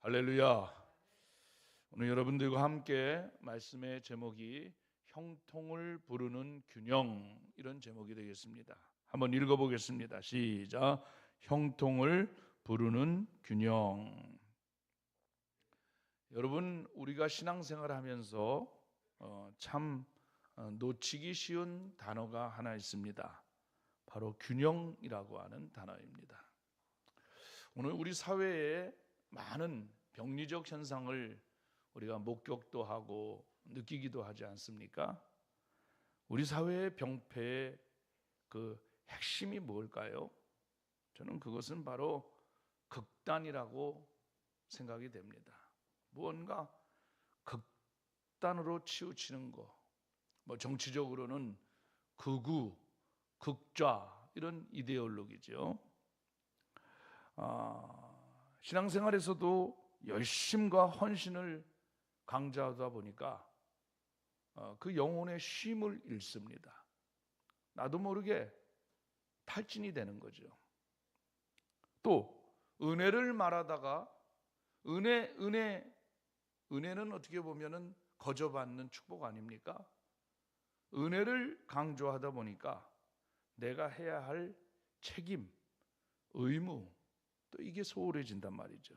할렐루야. 오늘 여러분들과 함께 말씀의 제목이 형통을 부르는 균형, 이런 제목이 되겠습니다. 한번 읽어보겠습니다. 시작. 형통을 부르는 균형. 여러분, 우리가 신앙생활을 하면서 참 놓치기 쉬운 단어가 하나 있습니다. 바로 균형이라고 하는 단어입니다. 오늘 우리 사회에 많은 병리적 현상을 우리가 목격도 하고 느끼기도 하지 않습니까? 우리 사회의 병폐의 그 핵심이 뭘까요? 저는 그것은 바로 극단이라고 생각이 됩니다. 무언가 극단으로 치우치는 거, 정치적으로는 극우, 극좌, 이런 이데올로기죠. 신앙생활에서도 열심과 헌신을 강조하다 보니까 그 영혼의 쉼을 잃습니다. 나도 모르게 탈진이 되는 거죠. 또 은혜를 말하다가 은혜는 어떻게 보면은 거저받는 축복 아닙니까? 은혜를 강조하다 보니까 내가 해야 할 책임, 의무, 또 이게 소홀해진단 말이죠.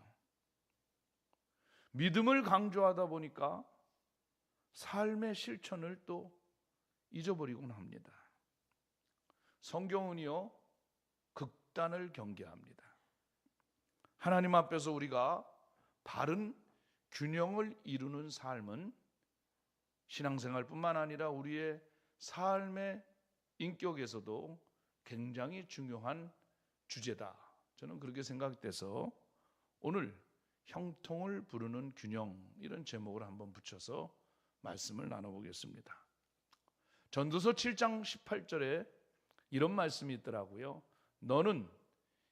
믿음을 강조하다 보니까 삶의 실천을 또 잊어버리곤 합니다. 성경은요, 극단을 경계합니다. 하나님 앞에서 우리가 바른 균형을 이루는 삶은 신앙생활뿐만 아니라 우리의 삶의 인격에서도 굉장히 중요한 주제다. 저는 그렇게 생각돼서 오늘 형통을 부르는 균형, 이런 제목을 한번 붙여서 말씀을 나눠보겠습니다. 전도서 7장 18절에 이런 말씀이 있더라고요. 너는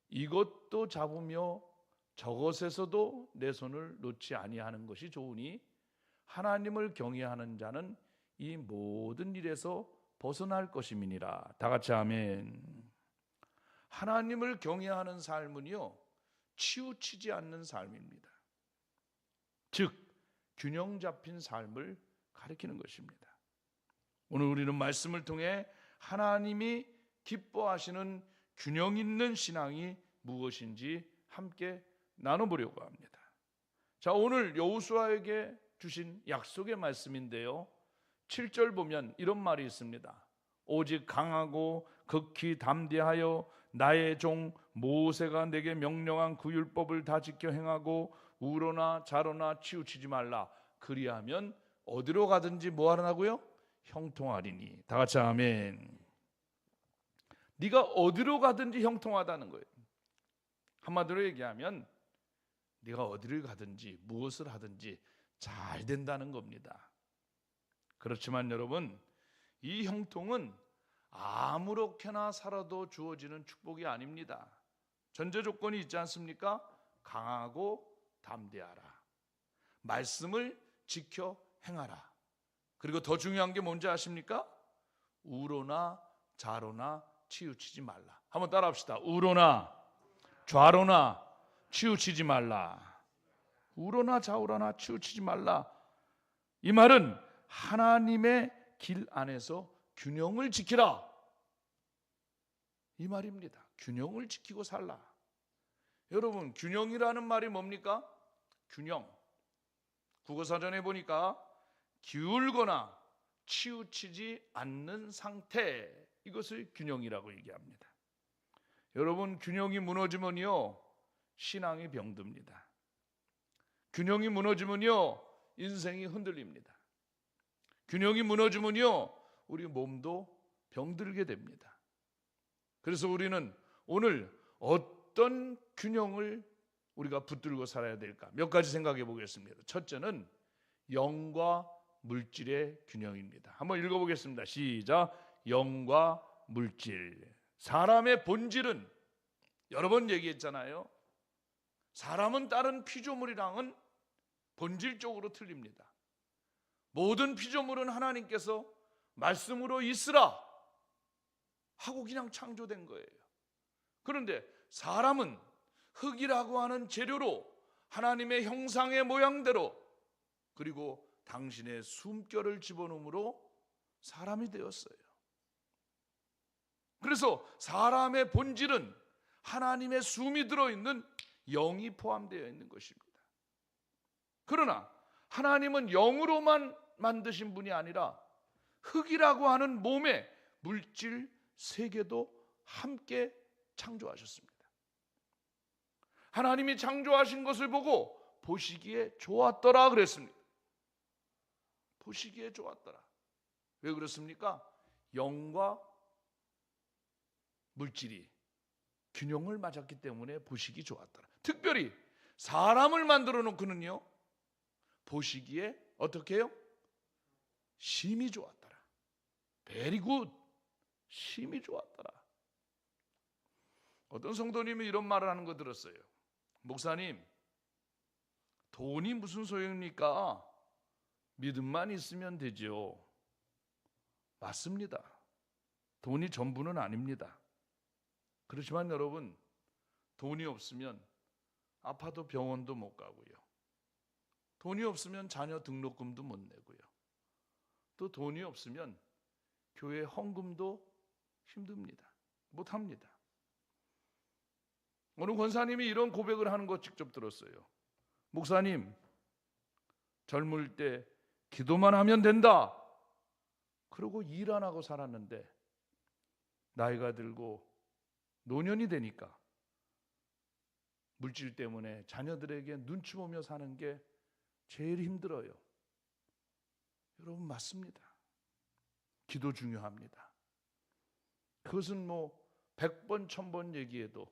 이것도 잡으며 저것에서도 내 손을 놓지 아니하는 것이 좋으니 하나님을 경외하는 자는 이 모든 일에서 벗어날 것임이니라. 다 같이 아멘. 하나님을 경외하는 삶은요, 치우치지 않는 삶입니다. 즉 균형 잡힌 삶을 가리키는 것입니다. 오늘 우리는 말씀을 통해 하나님이 기뻐하시는 균형 있는 신앙이 무엇인지 함께 나눠보려고 합니다. 자, 오늘 여호수아에게 주신 약속의 말씀인데요, 7절 보면 이런 말이 있습니다. 오직 강하고 극히 담대하여 나의 종 모세가 내게 명령한 그 율법을 다 지켜 행하고 우로나 좌로나 치우치지 말라. 그리하면 어디로 가든지 뭐 하라고요? 형통하리니. 다 같이 아멘. 네가 어디로 가든지 형통하다는 거예요. 한마디로 얘기하면 네가 어디를 가든지 무엇을 하든지 잘 된다는 겁니다. 그렇지만 여러분, 이 형통은 아무렇게나 살아도 주어지는 축복이 아닙니다. 전제 조건이 있지 않습니까? 강하고 담대하라. 말씀을 지켜 행하라. 그리고 더 중요한 게 뭔지 아십니까? 우로나 좌로나 치우치지 말라. 한번 따라 합시다. 우로나 좌로나 치우치지 말라. 우로나 좌우로나 치우치지 말라. 이 말은 하나님의 길 안에서 균형을 지키라, 이 말입니다. 균형을 지키고 살라. 여러분, 균형이라는 말이 뭡니까? 균형, 국어사전에 보니까 기울거나 치우치지 않는 상태, 이것을 균형이라고 얘기합니다. 여러분, 균형이 무너지면요, 신앙이 병듭니다. 균형이 무너지면요, 인생이 흔들립니다. 균형이 무너지면요, 우리 몸도 병들게 됩니다. 그래서 우리는 오늘 어떤 균형을 우리가 붙들고 살아야 될까? 몇 가지 생각해 보겠습니다. 첫째는 영과 물질의 균형입니다. 한번 읽어보겠습니다. 시작. 영과 물질. 사람의 본질은 여러 번 얘기했잖아요. 사람은 다른 피조물이랑은 본질적으로 틀립니다. 모든 피조물은 하나님께서 말씀으로 있으라 하고 그냥 창조된 거예요. 그런데 사람은 흙이라고 하는 재료로 하나님의 형상의 모양대로, 그리고 당신의 숨결을 집어넣음으로 사람이 되었어요. 그래서 사람의 본질은 하나님의 숨이 들어있는 영이 포함되어 있는 것입니다. 그러나 하나님은 영으로만 만드신 분이 아니라 흙이라고 하는 몸의 물질 세계도 함께 창조하셨습니다. 하나님이 창조하신 것을 보고 보시기에 좋았더라 그랬습니다. 보시기에 좋았더라. 왜 그렇습니까? 영과 물질이 균형을 맞았기 때문에 보시기 좋았더라. 특별히 사람을 만들어 놓고는요, 보시기에 어떻게 해요? 심히 좋았더라. Very good. 심히 좋았더라. 어떤 성도님이 이런 말을 하는 거 들었어요. 목사님, 돈이 무슨 소용입니까? 믿음만 있으면 되죠. 맞습니다. 돈이 전부는 아닙니다. 그렇지만 여러분, 돈이 없으면 아파도 병원도 못 가고요. 돈이 없으면 자녀 등록금도 못 내고요. 또 돈이 없으면 교회 헌금도 힘듭니다. 못합니다. 어느 권사님이 이런 고백을 하는 거 직접 들었어요. 목사님, 젊을 때 기도만 하면 된다. 그러고 일 안 하고 살았는데 나이가 들고 노년이 되니까 물질 때문에 자녀들에게 눈치 보며 사는 게 제일 힘들어요. 여러분, 맞습니다. 기도 중요합니다. 그것은 뭐 100번 1000번 얘기해도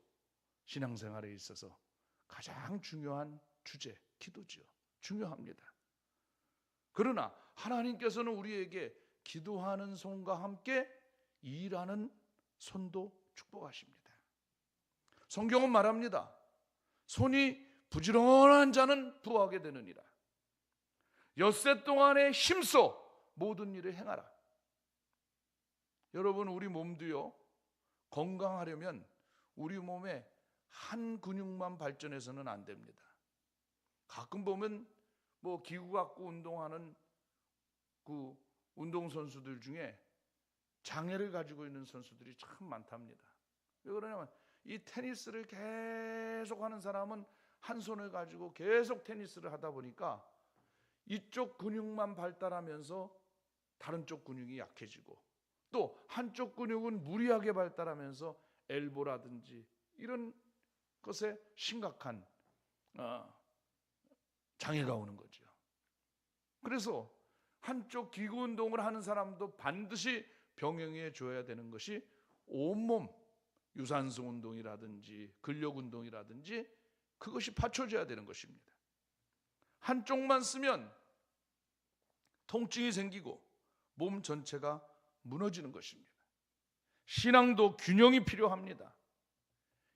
신앙생활에 있어서 가장 중요한 주제, 기도죠. 중요합니다. 그러나 하나님께서는 우리에게 기도하는 손과 함께 일하는 손도 축복하십니다. 성경은 말합니다. 손이 부지런한 자는 부하게 되느니라. 엿새 동안에 힘써 모든 일을 행하라. 여러분, 우리 몸도요, 건강하려면 우리 몸에 한 근육만 발전해서는 안 됩니다. 가끔 보면 뭐 기구 갖고 운동하는 그 운동선수들 중에 장애를 가지고 있는 선수들이 참 많답니다. 왜 그러냐면 이 테니스를 계속 하는 사람은 한 손을 가지고 계속 테니스를 하다 보니까 이쪽 근육만 발달하면서 다른 쪽 근육이 약해지고, 또 한쪽 근육은 무리하게 발달하면서 엘보라든지 이런 것에 심각한 장애가 오는 거죠. 그래서 한쪽 기구 운동을 하는 사람도 반드시 병행해 줘야 되는 것이 온몸 유산소 운동이라든지 근력 운동이라든지 그것이 받쳐져야 되는 것입니다. 한쪽만 쓰면 통증이 생기고 몸 전체가 무너지는 것입니다. 신앙도 균형이 필요합니다.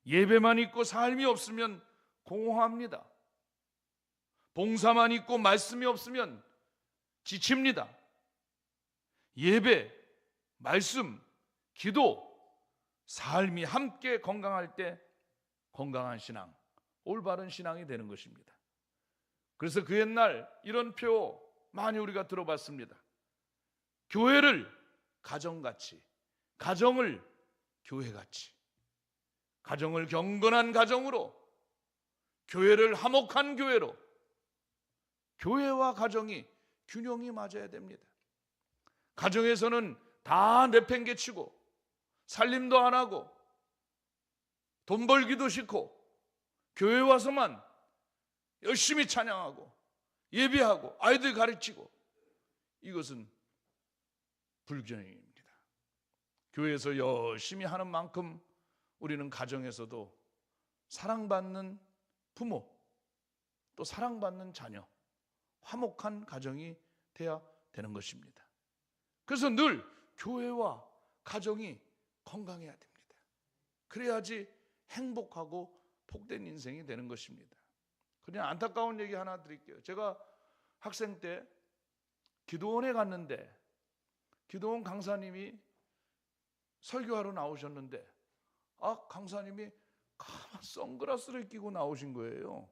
예배만 있고 삶이 없으면 공허합니다. 봉사만 있고 말씀이 없으면 지칩니다. 예배, 말씀, 기도, 삶이 함께 건강할 때 건강한 신앙, 올바른 신앙이 되는 것입니다. 그래서 그 옛날 이런 표 많이 우리가 들어봤습니다. 교회를 가정같이, 가정을 교회같이, 가정을 경건한 가정으로, 교회를 화목한 교회로, 교회와 가정이 균형이 맞아야 됩니다. 가정에서는 다 내팽개치고 살림도 안 하고 돈 벌기도 싫고 교회 와서만 열심히 찬양하고 예배하고 아이들 가르치고, 이것은 불균형입니다. 교회에서 열심히 하는 만큼 우리는 가정에서도 사랑받는 부모, 또 사랑받는 자녀, 화목한 가정이 돼야 되는 것입니다. 그래서 늘 교회와 가정이 건강해야 됩니다. 그래야지 행복하고 복된 인생이 되는 것입니다. 그냥 안타까운 얘기 하나 드릴게요. 제가 학생 때 기도원에 갔는데 기도원 강사님이 설교하러 나오셨는데 강사님이 가만 선글라스를 끼고 나오신 거예요.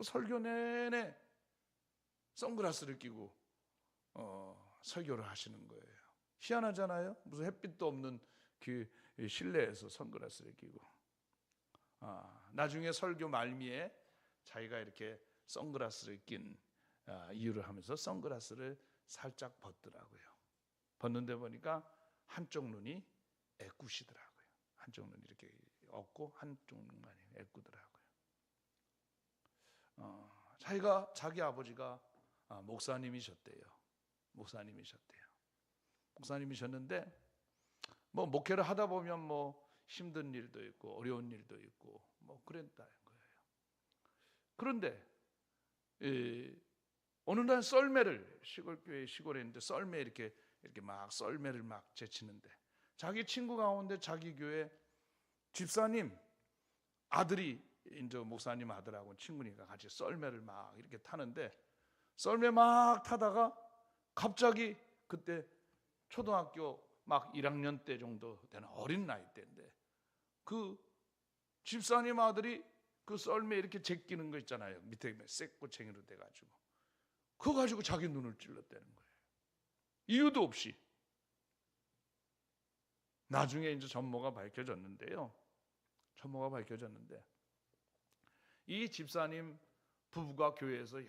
설교 내내 선글라스를 끼고 설교를 하시는 거예요. 희한하잖아요. 무슨 햇빛도 없는 그 실내에서 선글라스를 끼고. 나중에 설교 말미에 자기가 이렇게 선글라스를 낀 이유를 하면서 선글라스를 살짝 벗더라고요. 벗는데 보니까 한쪽 눈이 애꾸시더라고요. 한쪽 눈이 이렇게 없고 한쪽 눈만 애꾸더라고요. 자기 아버지가 목사님이셨대요. 목사님이셨는데 뭐 목회를 하다 보면 뭐 힘든 일도 있고 어려운 일도 있고 뭐 그랬다는 거예요. 그런데 어느 날 썰매를 시골교회 시골에 있는데 썰매 이렇게 막 썰매를 막 제치는데 자기 친구 가운데 자기 교회 집사님 아들이 이제 목사님 아들하고 친구니까 같이 썰매를 막 이렇게 타는데 썰매 막 타다가 갑자기 그때 초등학교 막 1학년 때 정도 되는 어린 나이 때인데 그 집사님 아들이 그 썰매 이렇게 제끼는 거 있잖아요. 밑에 쇠꼬챙이로 돼가지고 그거 가지고 자기 눈을 찔렀다는 거예요. 이유도 없이. 나중에 이제 전모가 밝혀졌는데 이 집사님 부부가 교회에서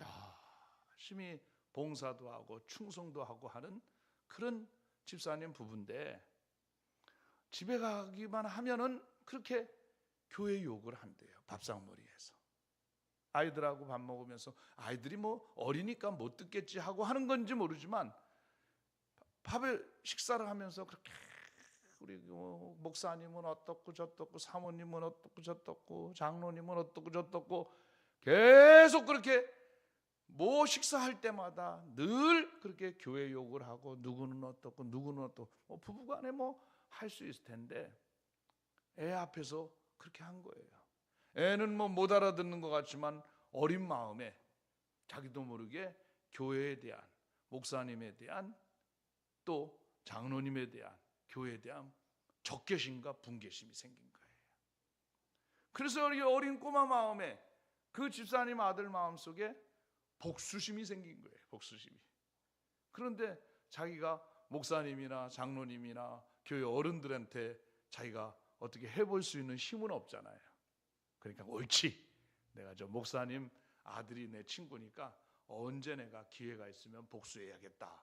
열심히 봉사도 하고 충성도 하고 하는 그런 집사님 부부인데 집에 가기만 하면은 그렇게 교회 욕을 한대요. 밥상머리에서. 아이들하고 밥 먹으면서 아이들이 뭐 어리니까 못 듣겠지 하고 하는 건지 모르지만 밥을 식사를 하면서 그렇게 우리 목사님은 어떻고 저떻고 사모님은 어떻고 저떻고 장로님은 어떻고 저떻고 계속 그렇게 뭐 식사할 때마다 늘 그렇게 교회 욕을 하고 누구는 어떻고 누구는 어떻고 부부간에 뭐 할 수 있을 텐데 애 앞에서 그렇게 한 거예요. 애는 뭐 못 알아듣는 것 같지만 어린 마음에 자기도 모르게 교회에 대한 목사님에 대한 또 장로님에 대한 교회에 대한 적개심과 분개심이 생긴 거예요. 그래서 이 어린 꼬마 마음에 그 집사님 아들 마음속에 복수심이 생긴 거예요. 복수심이. 그런데 자기가 목사님이나 장로님이나 교회 어른들한테 자기가 어떻게 해볼 수 있는 힘은 없잖아요. 그러니까 옳지. 내가 저 목사님 아들이 내 친구니까 언제 내가 기회가 있으면 복수해야겠다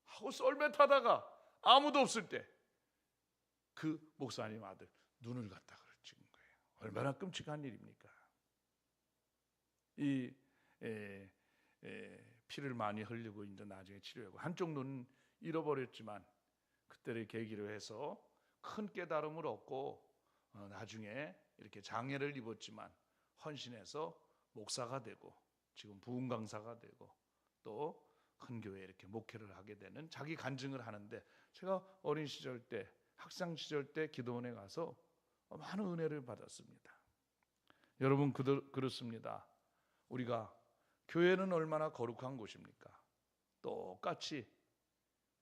하고 썰매 타다가 아무도 없을 때 그 목사님 아들 눈을 갖다가 찍은 거예요. 얼마나 끔찍한 일입니까? 이 피를 많이 흘리고 이제 나중에 치료하고 한쪽 눈 잃어버렸지만 그때를 계기로 해서 큰 깨달음을 얻고 나중에 이렇게 장애를 입었지만 헌신해서 목사가 되고 지금 부흥 강사가 되고 또 큰 교회에 이렇게 목회를 하게 되는 자기 간증을 하는데 제가 어린 시절 때 학생 시절 때 기도원에 가서 많은 은혜를 받았습니다. 여러분 그렇습니다. 우리가 교회는 얼마나 거룩한 곳입니까? 똑같이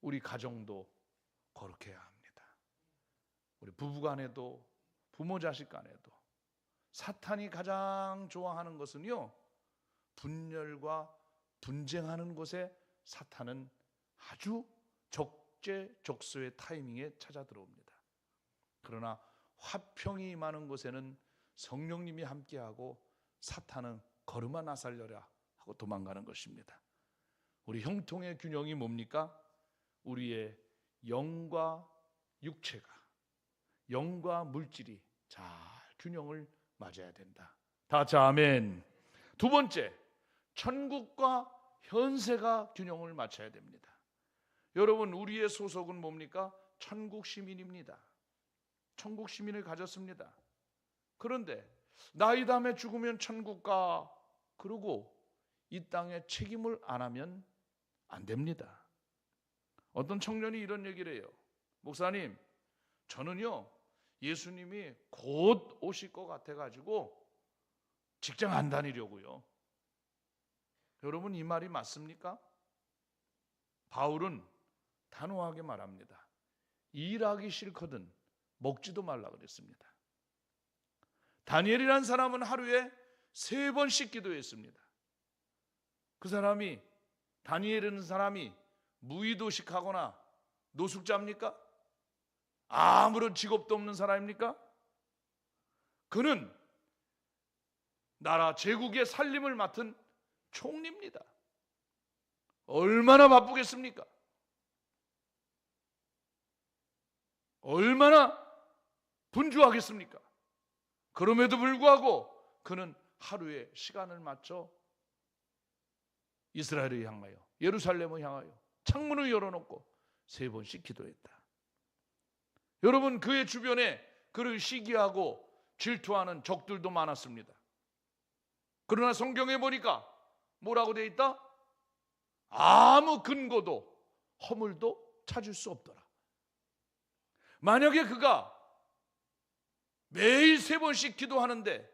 우리 가정도 거룩해야 합니다. 우리 부부간에도 부모 자식 간에도 사탄이 가장 좋아하는 것은요 분열과 분쟁하는 곳에 사탄은 아주 적재적소의 타이밍에 찾아 들어옵니다. 그러나 화평이 임하는 곳에는 성령님이 함께하고 사탄은 걸음아 나살려라 하고 도망가는 것입니다. 우리 형통의 균형이 뭡니까? 우리의 영과 육체가 영과 물질이 잘 균형을 맞아야 된다. 다 같이 아멘. 두 번째, 천국과 현세가 균형을 맞춰야 됩니다. 여러분 우리의 소속은 뭡니까? 천국 시민입니다. 천국 시민을 가졌습니다. 그런데 나이 다음에 죽으면 천국 가 그러고 이 땅에 책임을 안 하면 안 됩니다. 어떤 청년이 이런 얘기를 해요. 목사님, 저는요 예수님이 곧 오실 것 같아가지고 직장 안 다니려고요. 여러분 이 말이 맞습니까? 바울은 단호하게 말합니다. 일하기 싫거든 먹지도 말라 그랬습니다. 다니엘이라는 사람은 하루에 3번씩 기도했습니다. 그 사람이, 다니엘이라는 사람이 무의도식하거나 노숙자입니까? 아무런 직업도 없는 사람입니까? 그는 나라 제국의 살림을 맡은 총리입니다. 얼마나 바쁘겠습니까? 얼마나 분주하겠습니까? 그럼에도 불구하고 그는 하루에 시간을 맞춰 이스라엘을 향하여, 예루살렘을 향하여 창문을 열어놓고 3번씩 기도했다. 여러분, 그의 주변에 그를 시기하고 질투하는 적들도 많았습니다. 그러나 성경에 보니까 뭐라고 되어 있다? 아무 근거도 허물도 찾을 수 없더라. 만약에 그가 매일 3번씩 기도하는데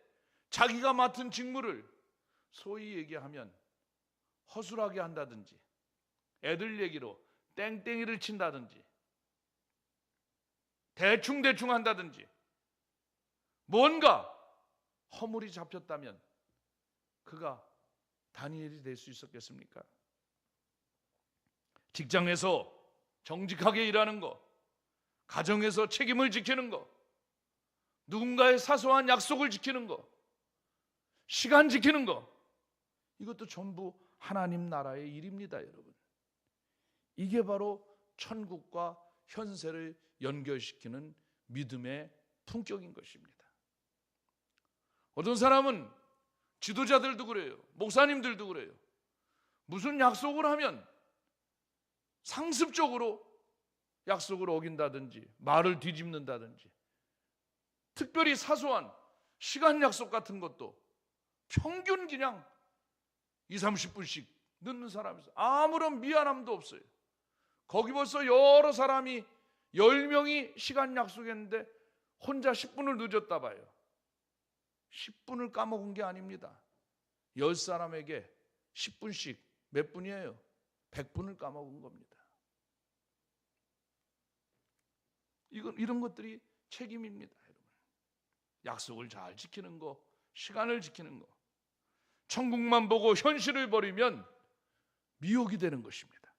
자기가 맡은 직무를 소위 얘기하면 허술하게 한다든지, 애들 얘기로 땡땡이를 친다든지, 대충 한다든지, 뭔가 허물이 잡혔다면 그가 다니엘이 될 수 있었겠습니까? 직장에서 정직하게 일하는 거, 가정에서 책임을 지키는 거, 누군가의 사소한 약속을 지키는 거, 시간 지키는 거, 이것도 전부 하나님 나라의 일입니다, 여러분. 이게 바로 천국과 현세를 연결시키는 믿음의 품격인 것입니다. 어떤 사람은, 지도자들도 그래요, 목사님들도 그래요, 무슨 약속을 하면 상습적으로 약속을 어긴다든지 말을 뒤집는다든지, 특별히 사소한 시간 약속 같은 것도 평균 그냥 20-30분씩 늦는 사람이 있어요. 아무런 미안함도 없어요. 거기 벌써 여러 사람이 10명이 시간 약속했는데 혼자 10분을 늦었다 봐요. 10분을 까먹은 게 아닙니다. 10사람에게 10분씩 몇 분이에요? 100분을 까먹은 겁니다. 이런 것들이 책임입니다, 여러분. 약속을 잘 지키는 거, 시간을 지키는 거. 천국만 보고 현실을 버리면 미혹이 되는 것입니다.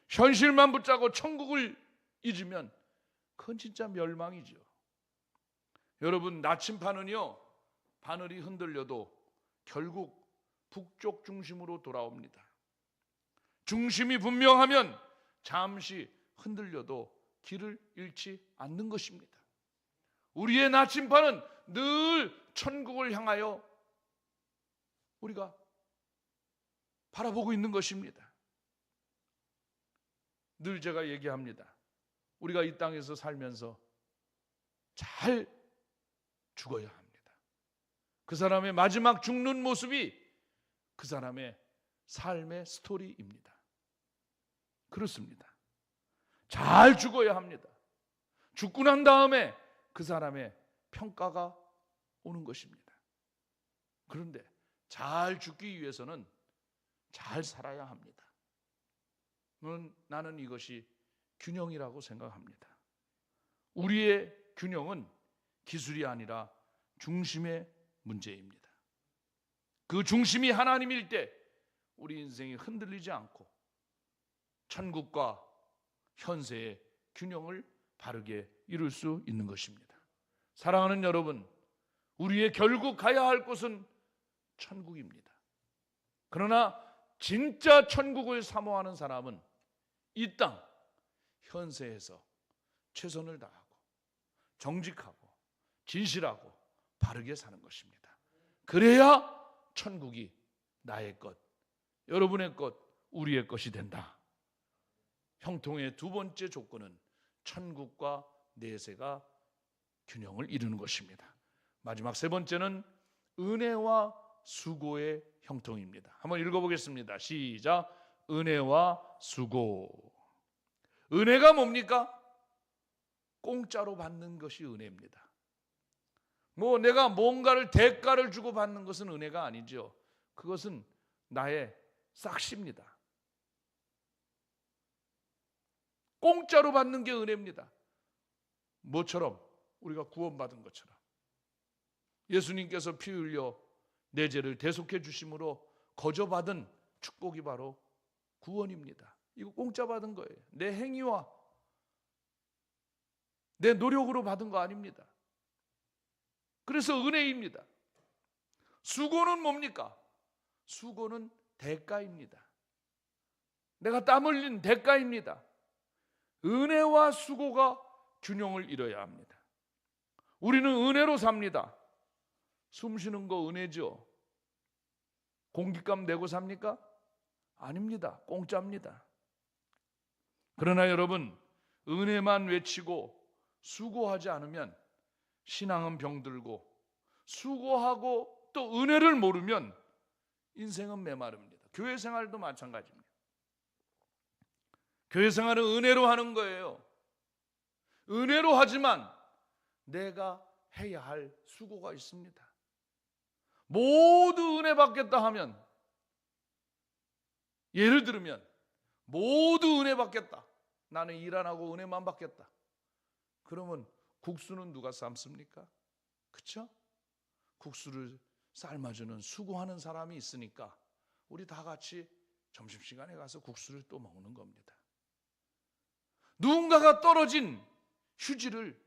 현실만 붙잡고 천국을 잊으면 그건 진짜 멸망이죠. 여러분, 나침반은요, 바늘이 흔들려도 결국 북쪽 중심으로 돌아옵니다. 중심이 분명하면 잠시 흔들려도 길을 잃지 않는 것입니다. 우리의 나침반은 늘 천국을 향하여 우리가 바라보고 있는 것입니다. 늘 제가 얘기합니다. 우리가 이 땅에서 살면서 잘 죽어야 합니다. 그 사람의 마지막 죽는 모습이 그 사람의 삶의 스토리입니다. 그렇습니다. 잘 죽어야 합니다. 죽고 난 다음에 그 사람의 평가가 오는 것입니다. 그런데 잘 죽기 위해서는 잘 살아야 합니다. 나는 이것이 균형이라고 생각합니다. 우리의 균형은 기술이 아니라 중심의 문제입니다. 그 중심이 하나님일 때 우리 인생이 흔들리지 않고 천국과 현세의 균형을 바르게 이룰 수 있는 것입니다. 사랑하는 여러분, 우리의 결국 가야 할 곳은 천국입니다. 그러나 진짜 천국을 사모하는 사람은 이 땅 현세에서 최선을 다하고 정직하고 진실하고 바르게 사는 것입니다. 그래야 천국이 나의 것, 여러분의 것, 우리의 것이 된다. 형통의 두 번째 조건은 천국과 내세가 균형을 이루는 것입니다. 마지막 세 번째는 은혜와 수고의 형통입니다. 한번 읽어보겠습니다. 시작. 은혜와 수고. 은혜가 뭡니까? 공짜로 받는 것이 은혜입니다. 내가 뭔가를 대가를 주고 받는 것은 은혜가 아니죠. 그것은 나의 싹시입니다. 공짜로 받는 게 은혜입니다. 뭐처럼? 우리가 구원받은 것처럼. 예수님께서 피 흘려 내 죄를 대속해 주심으로 거저 받은 축복이 바로 구원입니다. 이거 공짜 받은 거예요. 내 행위와 내 노력으로 받은 거 아닙니다. 그래서 은혜입니다. 수고는 뭡니까? 수고는 대가입니다. 내가 땀 흘린 대가입니다. 은혜와 수고가 균형을 이뤄야 합니다. 우리는 은혜로 삽니다. 숨 쉬는 거 은혜죠. 공깃값 내고 삽니까? 아닙니다. 공짜입니다. 그러나 여러분, 은혜만 외치고 수고하지 않으면 신앙은 병들고, 수고하고 또 은혜를 모르면 인생은 메마릅니다. 교회 생활도 마찬가지입니다. 교회 생활은 은혜로 하는 거예요. 은혜로 하지만 내가 해야 할 수고가 있습니다. 모두 은혜 받겠다 하면, 예를 들면 모두 은혜 받겠다, 나는 일 안 하고 은혜만 받겠다, 그러면 국수는 누가 삶습니까? 그렇죠? 국수를 삶아주는 수고하는 사람이 있으니까 우리 다 같이 점심시간에 가서 국수를 또 먹는 겁니다. 누군가가 떨어진 휴지를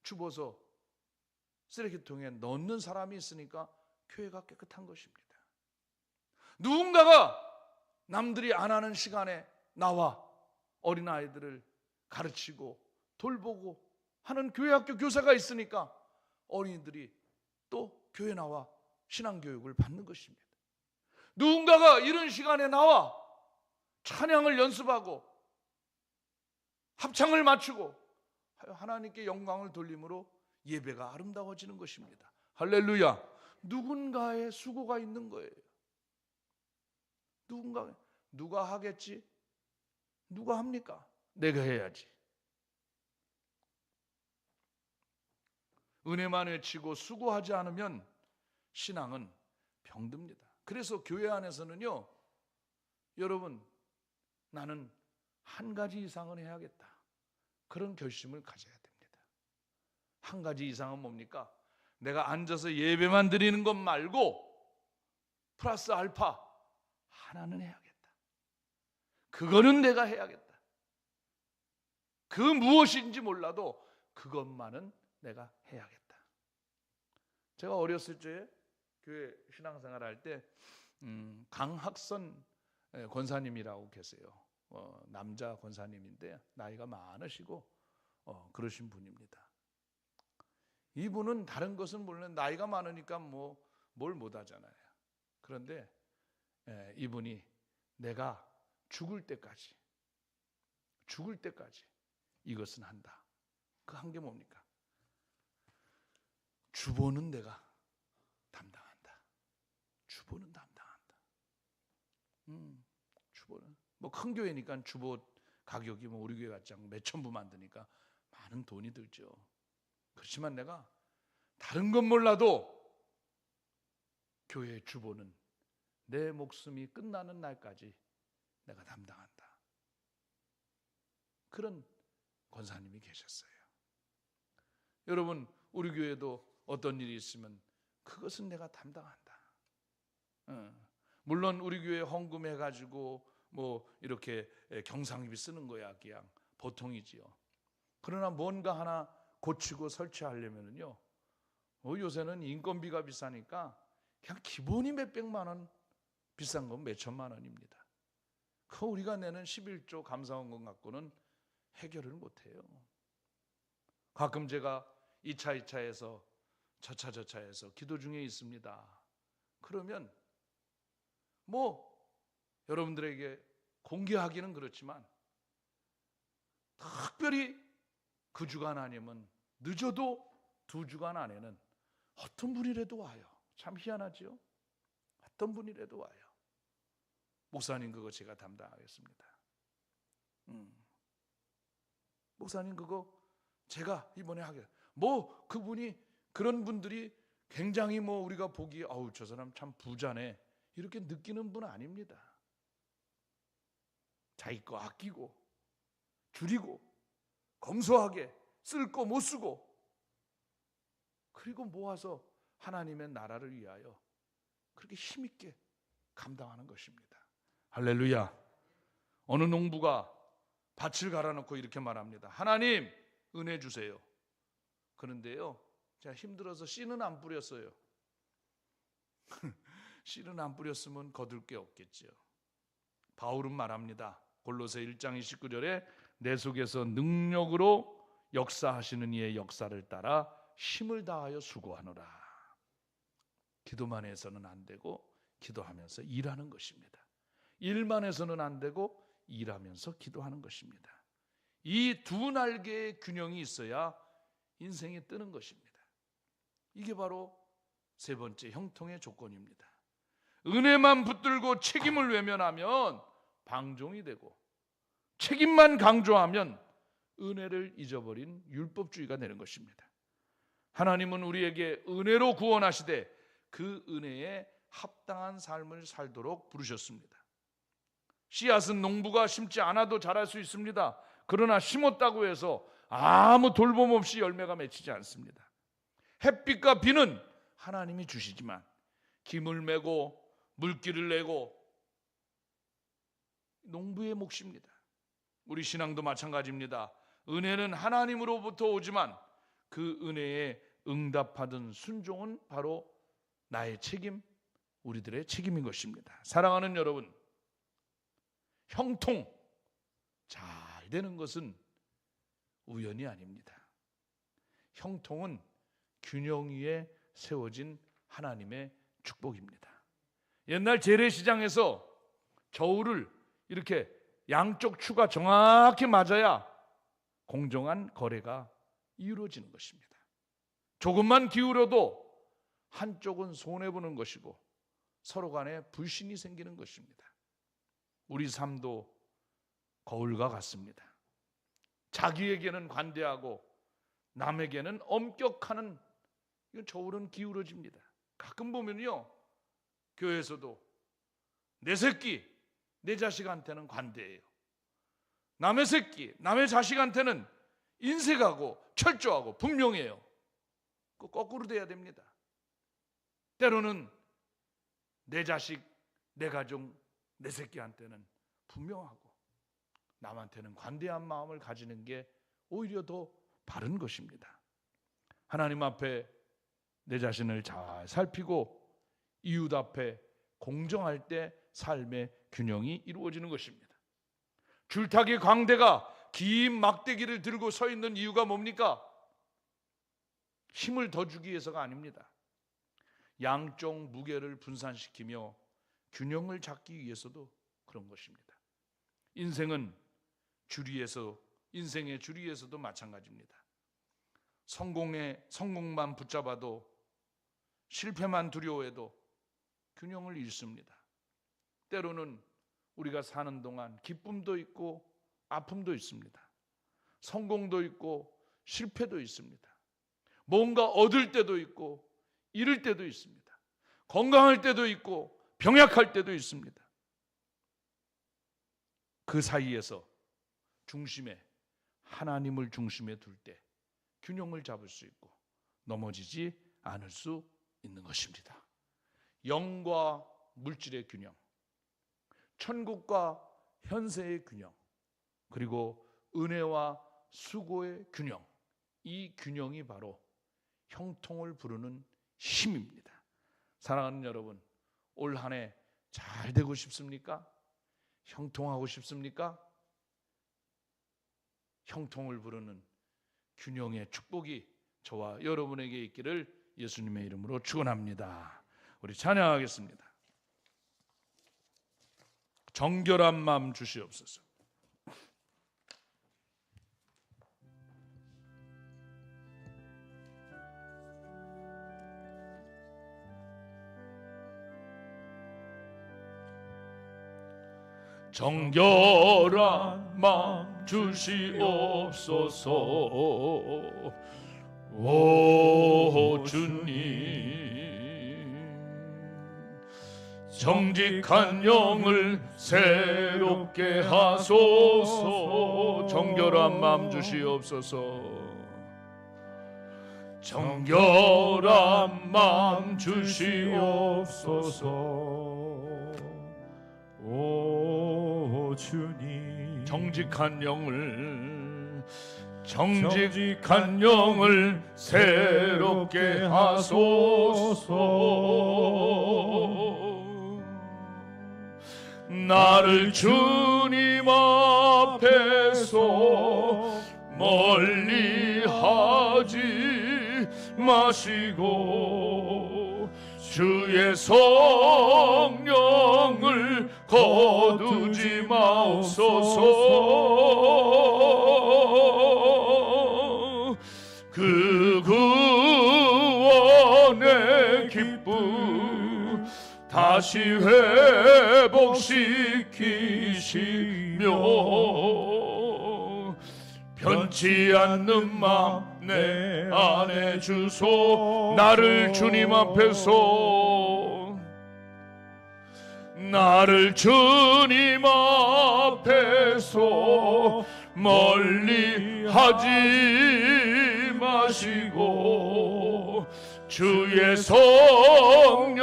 주워서 쓰레기통에 넣는 사람이 있으니까 교회가 깨끗한 것입니다. 누군가가 남들이 안 하는 시간에 나와 어린아이들을 가르치고 돌보고 하는 교회학교 교사가 있으니까 어린이들이 또 교회 나와 신앙교육을 받는 것입니다. 누군가가 이런 시간에 나와 찬양을 연습하고 합창을 맞추고 하나님께 영광을 돌림으로 예배가 아름다워지는 것입니다. 할렐루야. 누군가의 수고가 있는 거예요. 누가 하겠지? 누가 합니까? 내가 해야지. 은혜만 외치고 수고하지 않으면 신앙은 병듭니다. 그래서 교회 안에서는요, 여러분, 나는 한 가지 이상은 해야겠다, 그런 결심을 가져야 됩니다. 한 가지 이상은 뭡니까? 내가 앉아서 예배만 드리는 것 말고 플러스 알파 하나는 해야겠다. 그거는 내가 해야겠다. 그 무엇인지 몰라도 그것만은 내가 해야겠다. 제가 어렸을 때 교회 신앙생활 할 때 강학선 권사님이라고 계세요. 남자 권사님인데 나이가 많으시고 그러신 분입니다. 이분은 다른 것은 물론 나이가 많으니까 뭘 못하잖아요. 그런데 이분이 내가 죽을 때까지 이것은 한다. 그 한 게 뭡니까? 주보는 내가 담당한다. 주보는 담당한다. 주보는 큰 교회니까 주보 가격이 우리 교회 같지 않고 몇천 부만 드니까 많은 돈이 들죠. 그렇지만 내가 다른 건 몰라도 교회의 주보는 내 목숨이 끝나는 날까지 내가 담당한다. 그런 권사님이 계셨어요. 여러분, 우리 교회도 어떤 일이 있으면 그것은 내가 담당한다. 물론 우리 교회 헌금해가지고 이렇게 경상비 쓰는 거야 그냥 보통이지요. 그러나 뭔가 하나 고치고 설치하려면요, 요새는 인건비가 비싸니까 그냥 기본이 몇백만 원, 비싼 건 몇천만 원입니다. 그 우리가 내는 11조 감사원금 갖고는 해결을 못해요. 가끔 제가 2차 2차에서 저차에서 기도 중에 있습니다. 그러면 여러분들에게 공개하기는 그렇지만 특별히 그 주간 아니면 늦어도 2주간 안에는 어떤 분이라도 와요. 참 희한하죠? 어떤 분이라도 와요. 목사님 그거 제가 담당하겠습니다. 목사님 그거 제가 이번에 하겠습니다. 그분이, 그런 분들이 굉장히 우리가 보기에 저 사람 참 부자네 이렇게 느끼는 분은 아닙니다. 자기 거 아끼고 줄이고 검소하게 쓸 거 못 쓰고 그리고 모아서 하나님의 나라를 위하여 그렇게 힘있게 감당하는 것입니다. 할렐루야. 어느 농부가 밭을 갈아놓고 이렇게 말합니다. 하나님, 은혜 주세요. 그런데요, 제가 힘들어서 씨는 안 뿌렸어요. 씨는 안 뿌렸으면 거둘 게 없겠지요. 바울은 말합니다. 골로새 1장 29절에 내 속에서 능력으로 역사하시는 이의 역사를 따라 힘을 다하여 수고하노라. 기도만 해서는 안 되고 기도하면서 일하는 것입니다. 일만 해서는 안 되고 일하면서 기도하는 것입니다. 이 두 날개의 균형이 있어야 인생이 뜨는 것입니다. 이게 바로 세 번째 형통의 조건입니다. 은혜만 붙들고 책임을 외면하면 방종이 되고, 책임만 강조하면 은혜를 잊어버린 율법주의가 되는 것입니다. 하나님은 우리에게 은혜로 구원하시되 그 은혜에 합당한 삶을 살도록 부르셨습니다. 씨앗은 농부가 심지 않아도 자랄 수 있습니다. 그러나 심었다고 해서 아무 돌봄 없이 열매가 맺히지 않습니다. 햇빛과 비는 하나님이 주시지만 김을 메고 물기를 내고 농부의 몫입니다. 우리 신앙도 마찬가지입니다. 은혜는 하나님으로부터 오지만 그 은혜에 응답하던 순종은 바로 나의 책임, 우리들의 책임인 것입니다. 사랑하는 여러분, 형통 잘 되는 것은 우연이 아닙니다. 형통은 균형 위에 세워진 하나님의 축복입니다. 옛날 재래시장에서 저울을 이렇게 양쪽 추가 정확히 맞아야 공정한 거래가 이루어지는 것입니다. 조금만 기울어도 한쪽은 손해보는 것이고 서로 간에 불신이 생기는 것입니다. 우리 삶도 거울과 같습니다. 자기에게는 관대하고 남에게는 엄격하는 이 저울은 기울어집니다. 가끔 보면요, 교회에서도 내 새끼, 내 자식한테는 관대해요. 남의 새끼, 남의 자식한테는 인색하고 철저하고 분명해요. 그 거꾸로 돼야 됩니다. 때로는 내 자식, 내 가족, 내 새끼한테는 분명하고 남한테는 관대한 마음을 가지는 게 오히려 더 바른 것입니다. 하나님 앞에 내 자신을 잘 살피고 이웃 앞에 공정할 때 삶의 균형이 이루어지는 것입니다. 줄타기 광대가 긴 막대기를 들고 서 있는 이유가 뭡니까? 힘을 더 주기 위해서가 아닙니다. 양쪽 무게를 분산시키며 균형을 잡기 위해서도 그런 것입니다. 인생의 주리에서도 마찬가지입니다. 성공만 붙잡아도 실패만 두려워해도 균형을 잃습니다. 때로는 우리가 사는 동안 기쁨도 있고 아픔도 있습니다. 성공도 있고 실패도 있습니다. 뭔가 얻을 때도 있고 잃을 때도 있습니다. 건강할 때도 있고 병약할 때도 있습니다. 그 사이에서 하나님을 중심에 둘 때 균형을 잡을 수 있고 넘어지지 않을 수 있는 것입니다. 영과 물질의 균형, 천국과 현세의 균형, 그리고 은혜와 수고의 균형, 이 균형이 바로 형통을 부르는 힘입니다. 사랑하는 여러분, 올 한 해 잘 되고 싶습니까? 형통하고 싶습니까? 형통을 부르는 균형의 축복이 저와 여러분에게 있기를 예수님의 이름으로 축원합니다. 우리 찬양하겠습니다. 정결한 마음 주시옵소서. 정결한 마음 주시옵소서. 오 주님, 정직한 영을 새롭게 하소서. 정결한 마음 주시옵소서. 정결한 마음 주시옵소서. 오 주님. 정직한 영을 새롭게 하소서. 나를 주님 앞에서 멀리 하지 마시고 주의 성령을 거두지 마옵소서. 그 구원의 기쁨 다시 회복시키시며 변치 않는 마음 내 안에 주소. 나를 주님 앞에서 멀리 하지 마시고 주의 성령을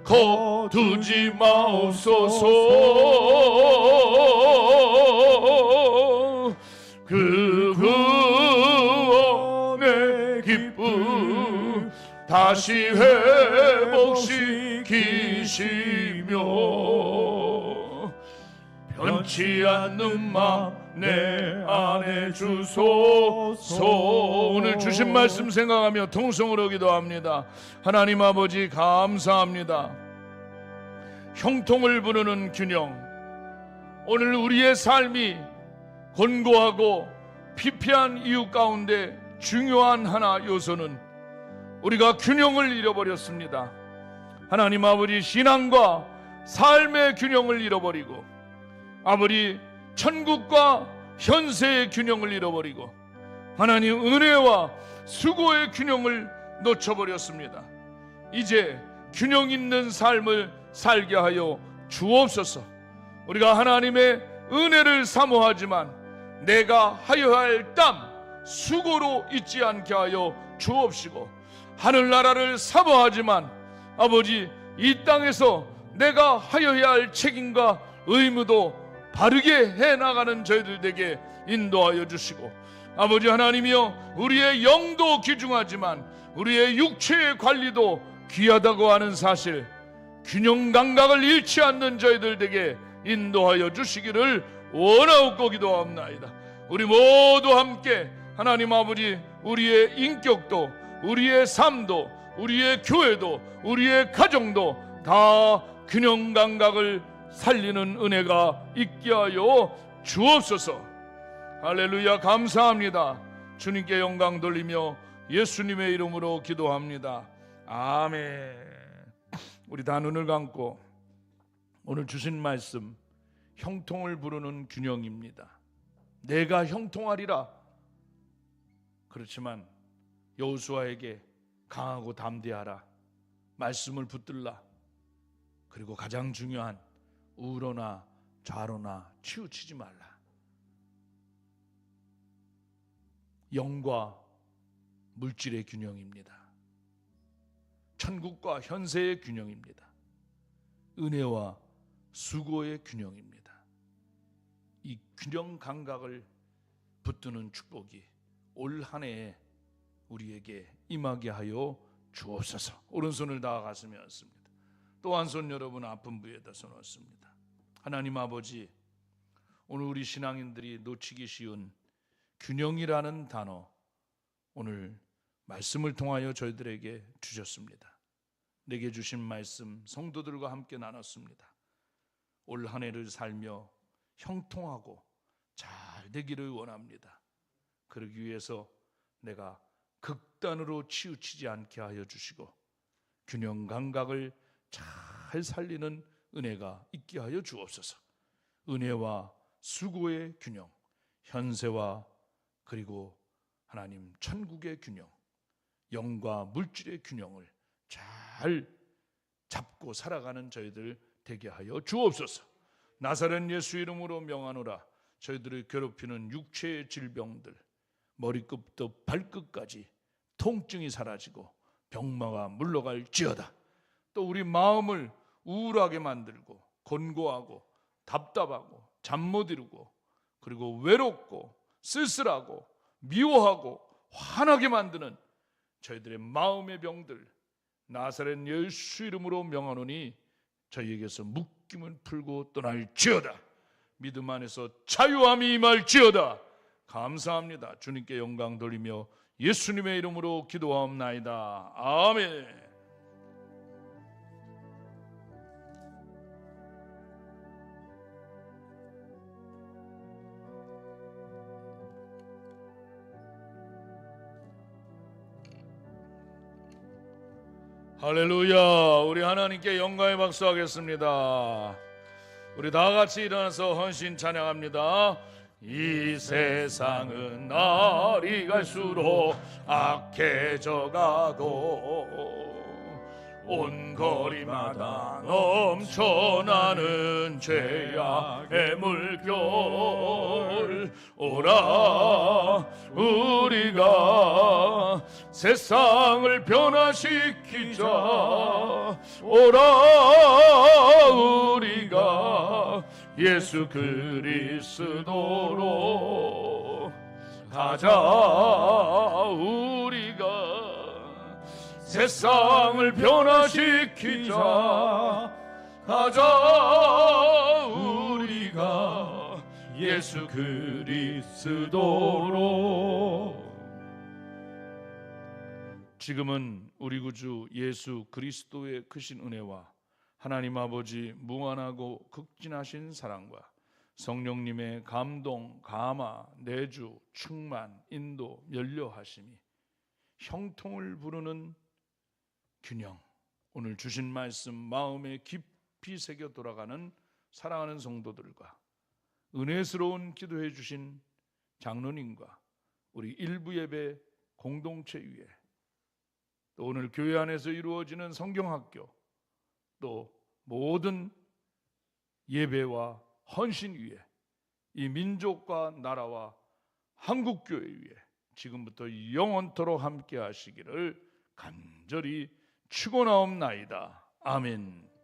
거두지 마옵소서. 그 구원의 기쁨 다시 회복시키시며 변치 않는 마음 내 안에 주소서. 오늘 주신 말씀 생각하며 통성으로 기도합니다. 하나님 아버지 감사합니다. 형통을 부르는 균형. 오늘 우리의 삶이 곤고하고 피폐한 이유 가운데 중요한 하나 요소는 우리가 균형을 잃어버렸습니다. 하나님 아버지, 신앙과 삶의 균형을 잃어버리고 아버지 천국과 현세의 균형을 잃어버리고 하나님 은혜와 수고의 균형을 놓쳐버렸습니다. 이제 균형 있는 삶을 살게 하여 주옵소서. 우리가 하나님의 은혜를 사모하지만 내가 하여야 할 땀, 수고로 잊지 않게 하여 주옵시고 하늘나라를 사모하지만 아버지 이 땅에서 내가 하여야 할 책임과 의무도 바르게 해나가는 저희들 에게 인도하여 주시고 아버지 하나님이여 우리의 영도 귀중하지만 우리의 육체의 관리도 귀하다고 하는 사실 균형 감각을 잃지 않는 저희들 에게 인도하여 주시기를 원하옵고 기도합나이다. 우리 모두 함께 하나님 아버지 우리의 인격도 우리의 삶도 우리의 교회도 우리의 가정도 다 균형 감각을 살리는 은혜가 있게 하여 주옵소서. 할렐루야. 감사합니다. 주님께 영광 돌리며 예수님의 이름으로 기도합니다. 아멘. 우리 다 눈을 감고 오늘 주신 말씀 형통을 부르는 균형입니다. 내가 형통하리라. 그렇지만 여호수아에게 강하고 담대하라, 말씀을 붙들라, 그리고 가장 중요한 우로나 좌로나 치우치지 말라. 영과 물질의 균형입니다. 천국과 현세의 균형입니다. 은혜와 수고의 균형입니다. 이 균형 감각을 붙드는 축복이 올 한 해에 우리에게 임하게 하여 주옵소서. 오른손을 다 가슴에 얹습니다. 또 한 손 여러분 아픈 부위에다 손 얹습니다. 하나님 아버지, 오늘 우리 신앙인들이 놓치기 쉬운 균형이라는 단어 오늘 말씀을 통하여 저희들에게 주셨습니다. 내게 주신 말씀 성도들과 함께 나눴습니다. 올 한 해를 살며 형통하고 잘 되기를 원합니다. 그러기 위해서 내가 극단으로 치우치지 않게 하여 주시고 균형 감각을 잘 살리는 은혜가 있게 하여 주옵소서. 은혜와 수고의 균형, 현세와 그리고 하나님 천국의 균형, 영과 물질의 균형을 잘 잡고 살아가는 저희들 되게 하여 주옵소서. 나사렛 예수 이름으로 명하노라. 저희들을 괴롭히는 육체의 질병들, 머리끝부터 발끝까지 통증이 사라지고 병마가 물러갈지어다. 또 우리 마음을 우울하게 만들고 곤고하고 답답하고 잠 못 이루고 그리고 외롭고 쓸쓸하고 미워하고 화나게 만드는 저희들의 마음의 병들 나사렛 예수 이름으로 명하노니 저희에게서 묶임을 풀고 떠날지어다. 믿음 안에서 자유함이 임할지어다. 감사합니다. 주님께 영광 돌리며 예수님의 이름으로 기도하옵나이다. 아멘. 할렐루야. 우리 하나님께 영광의 박수 하겠습니다. 우리 다 같이 일어나서 헌신 찬양합니다. 이 세상은 날이 갈수록 악해져 가고 온 거리마다 넘쳐나는 죄악의 물결. 오라 우리가 세상을 변화시키자. 오라 우리가 예수 그리스도로 가자. 우리가 세상을 변화시키자. 가자. 우리가 예수 그리스도로. 지금은 우리 구주 예수 그리스도의 크신 은혜와 하나님 아버지 무한하고 극진하신 사랑과 성령님의 감동, 감화, 내주, 충만, 인도, 면료하심이 형통을 부르는 균형, 오늘 주신 말씀 마음에 깊이 새겨 돌아가는 사랑하는 성도들과 은혜스러운 기도해 주신 장로님과 우리 일부 예배 공동체 위에 또 오늘 교회 안에서 이루어지는 성경학교 또 모든 예배와 헌신 위에 이 민족과 나라와 한국교회 위에 지금부터 영원토록 함께 하시기를 간절히 축원하옵나이다. 아멘.